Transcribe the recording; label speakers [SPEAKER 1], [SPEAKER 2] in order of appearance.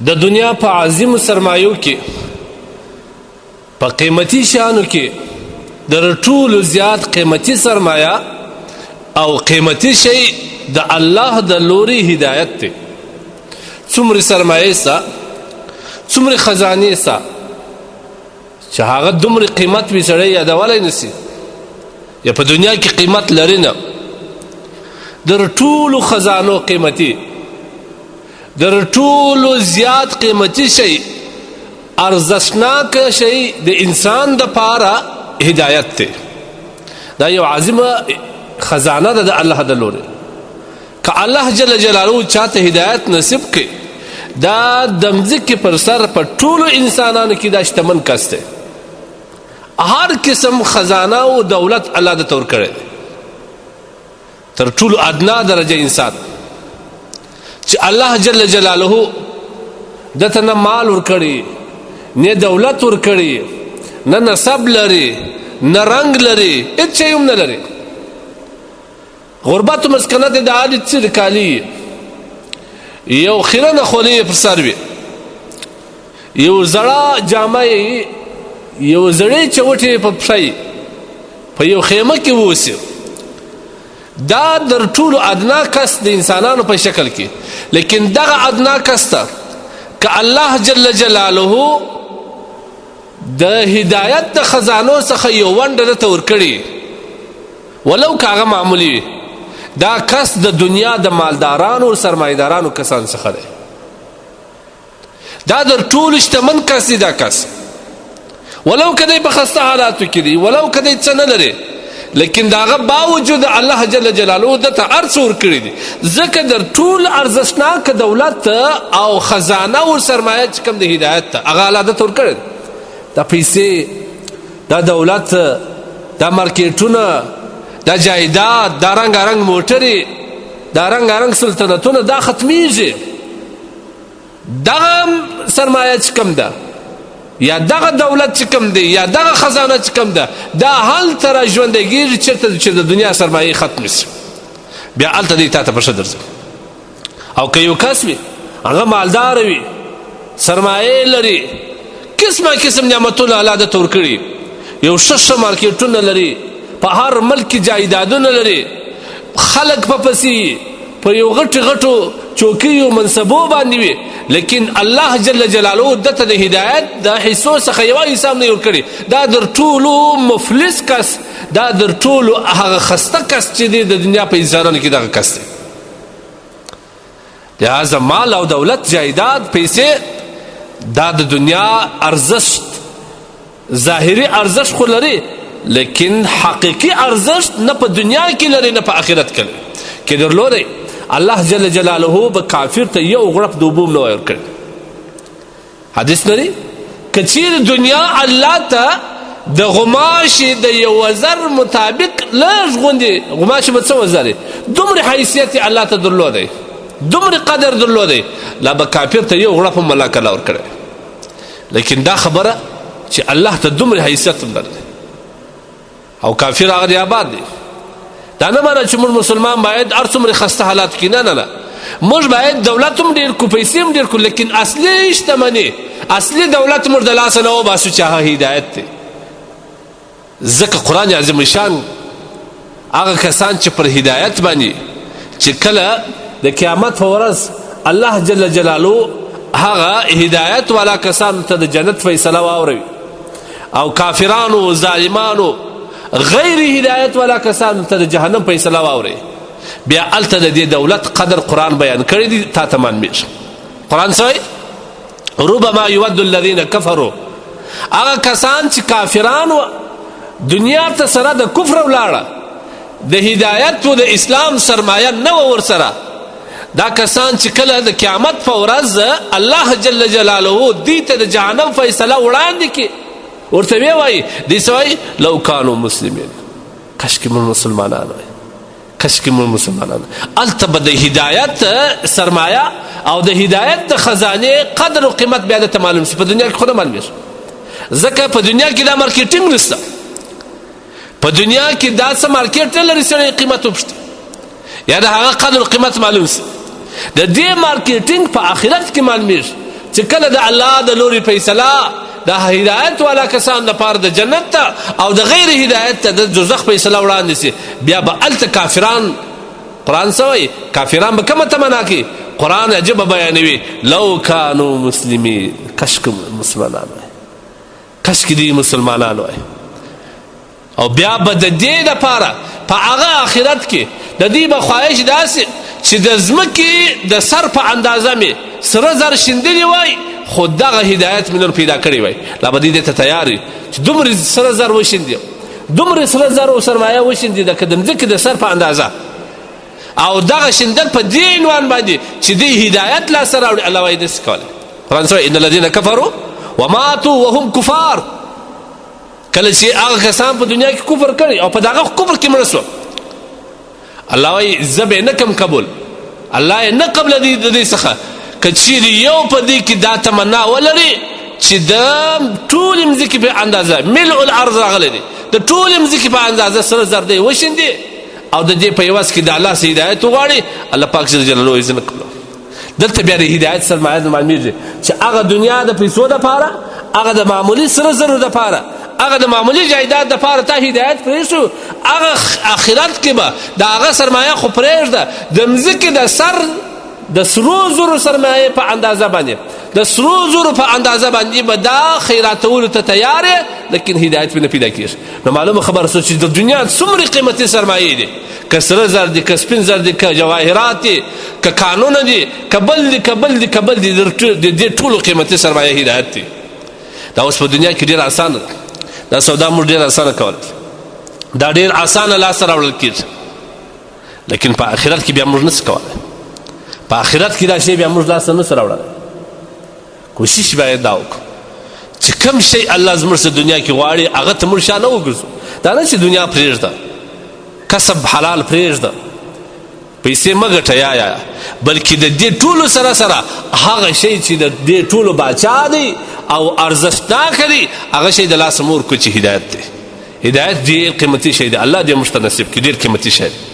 [SPEAKER 1] د دنیا په عظیم سرمایو کې په قیمتي شانو کې در ټولو زیات قیمتي سرمایه او قیمتي شی د الله د لوري هدایت دی. څومره سرمایه سا څومره خزانه سا چې هغه دومره قیمت وي سړی یادولی نسی یا په دنیا کې قیمت لري نه. در ټولو خزانو قیمتي در ټولو زیات قیمتي شی ارزشناک شی د انسان د پاره هدایت دی. دا یو عظیمه خزانه ده د الله د لوري. که الله جل جلاله چاته هدایت نصیب کړي دا د مځکې پر سر په ټولو انسانانو کې دا شتمن کس دی. هر قسم خزانه او دولت الله د تور کړي تر ټولو ادنا درجه انسان چې الله جل جلاله دته نه مال ورکړي نه دولت ورکړي نه نسب لري نه رنگ لري هیڅ شی هم نه لري. غربت و مسکنت د عادت سر کالی یو خیرنه خولې پر سر وي یو زړه جامه یو زړې چوټې په پښې په یو خیمه کې ووسي. دا در ټولو ادنا کس د انسانانو په شکل کې لیکن دغه ادنا کس ته که الله جل جلاله د هدایت د خزانو څخه یو ونډه درته ورکړي ولو که هغه معمولي وي دا کس د دنیا د مالدارانو او سرمایدارانو کسان څخه دی. دا در ټولو شتمن کس دی. دا کس ولو که دی په خسته حالاتو کې دی ولو که دی څه نه لري لیکن د هغه باوجود الله جل جلاله دته هر څه ورکړي دي. ځکه در ټول ارزښتناک دولت او خزانه او سرمایه چې کوم د هدایت ته هغه الله دته ورکړي. دا پیسې دا دولت دا مارکیټونه دا جایداد دا رنګارنګ موټرې دا رنګارنګ سلطنتونه دا ختمیږي. دغه سرمایه چې کوم ده یا دغه دولت چې کوم دی یا دغه خزانه چې کوم ده دا هلته را ژوندی کېږي چېرته چې د دنیا سرمایې ختم شي بیا هلته دی تا ته په ښه درځي. او که یو کس وي هغه مالداره وي سرمایې لري قسمه قسم نعمتونه الله درته ورکړي یو ښه مارکیټونه لري په هر ملک کې جایدادونه لري خلک په پسې په یو غټو چوکیو منصبو باندې وي لیکن الله جل جلاله دته د هدایت د حصو څخه یو حساب نه ورکړي. دا در ټولو مفلس کس دا در ټولو هغه خسته کس چې دی د دنیا په انسانانو کې دغه کس دی. لهذا مال او دولت جایداد پیسې دا د دنیا ارزښت ظاهري ارزښت خو لري لیکن حقیقي ارزښت نه په دنیا کې لري نه په آخرت کې لري. کې درلودی الله جل جلاله به کافر ته یو غړپ د اوبو نه ورکړي. حدیث لري که چیرې دنیا الله ته د غماشې د یو وزر مطابق لږ غوندې غماشې به څه وزرې دومره حیثیت الله ته درلودی دومره قدر درلودی لا به کافر ته یو غړپ هم الله کله ورکړی. لیکن دا خبره چې الله ته دومره حیثیت هم لري او کافر هغه دی آباد دی. دا نه معنی چې موږ مسلمان باید هر څومره خسته حالات کې نه موږ باید دولت هم ډېر کړو پیسې هم ډېر کړو لیکن اصلي شتمني اصلي دولت موږ د لاسه نه وباسو چې هغه هدایت دی. ځکه قرآن عظیم شان هغه کسان چې پر هدایت باندې چې کله د قیامت په ورځ الله جل جلاله هغه هدایت والا کسانو ته د جنت فیصله واوروي او کافرانو ظالمانو غیر هدایت والا کسانو ته د جهنم فیصله واوري بیا هلته د دې دولت قدر قرآن بیان کړی دی تا ته معلومیږي. قرآن څه وایي ربما یود الذین کفروا هغه کسان چې کافرانو دنیا ته سره د کفر ولاړه د هدایت و د اسلام سرمایه نه وه ورسره دا کسان چې کله د قیامت په ورځ الله جل جلاله دوی ته د جهنم فیصله وړاندې کړي ورته وی وایي دی څه وایي لو کانو مسلمین کاشکې موږ مسلمانان وای کاشکې موږ مسلمانان هلته به د هدایت سرمایه او د هدایت د خزانې قدر و قیمت بیا درته معلوم شي. په دنیا کې خو نه معلومېږي ځکه په دنیا کې دا مارکیټینګ نشته په دنیا کې دا څه مارکیټ نه لري سړی قیمت وپوښتي یا د هغه قدر و قیمت معلوم شي. د دې مارکیټینګ په آخرت کې معلومېږي چې کله د الله د لوري فیصله د هدایت والا کسان لپاره د جنت ته او د غیر هدایت ته د دوزخ فیصله وړاندې سي بیا به هلته کافران قرآن څه وایي کافران به کومه تمنا کوي قرآن عجبه بیانوي لو کانو مسلمین کشک مسلمانان وای کشک دی مسلمانان وای او بیا به د دې دپاره په هغه آخرت کې د دوی به خواهش داسې چې د ځمکې د سر په اندازه مې سره زر شیندلي وای خو دغه هدایت مې نور پیدا کړی وای لا به دوی دې ته تیار وي چې دومره سره زر وشیندي دومره سره زر او سرمایه وشیندي د ځمکې د سر په اندازه او دغه شیندل په دې عنوان باندې چې دوی هدایت لاسته راوړي الله وایي داسې کولی قرآن ان الذین کفروا وماتوا وهم کفار کله چې هغه کسان په دنیا کې کفر کړي او په دغه کفر کې مړه سوه الله وایي زه به یې نه کم قبول الله یې نه قبلوي د دې څخه که چیرې یو په دې کې دا تمنا ولري چې د ټولې مځکې په اندازه ملء الارض راغلی دی د ټولې مځکې په اندازه سره زر دی وشیندي او د دې په عوض کې د الله څخه هدایت وغواړي الله پاک جل جلاله یې زه نه قبلوم دلته بیا د هدایت سرمایه معلومیږي چې هغه دنیا د پیسو دپاره هغه د معمولي سره زرو دپاره هغه د معمولي جایداد دپاره تا هدایت پرېښو هغه آخرت کې به د هغه سرمایه خو پرېږده د مځکې د سر د سرو زرو سرمایه په اندازه باندې د سرو زرو په اندازه باندې به دا خیراتولو ته تیار یې لیکن هدایت پرې نه پیدا کېږي نو معلومه خبره شوه چې د دنیا څومره قیمتي سرمایې دي که سره زر دي که سپین زر دي که جواهرات دي که کانونه دي که بل دي که بل دي که بل دي د دې ټولو قیمتي سرمایه هدایت دي دا اوس په دنیا کې ډېره اسانه ده دا سودا موږ ډېره اسانه کولی دا ډېر اسانه لاسته راوړل کېږي لیکن په آخرت کې بیا موږ نشو کولی په آخرت کې دا شی بیا موږ لاسته نشو راوړلی کوشش باید دا وکړو چې کوم شی الله زموږ څخه دنیا کې غواړي هغه ته موږ شا نه وګرځو دا نه چې دنیا پرېږده کسب حلال پرېږده پیسې مه ګټه یا بلکې د دې ټولو سره سره هغه شی چې د دې ټولو باچا دی او ارزښتناکه دی هغه شی د لاسه مه ورکړو چې هدایت دی هدایت ډېر قیمتي شی دی الله دې موږ ته نصیب کړي ډېر قیمتي شی دی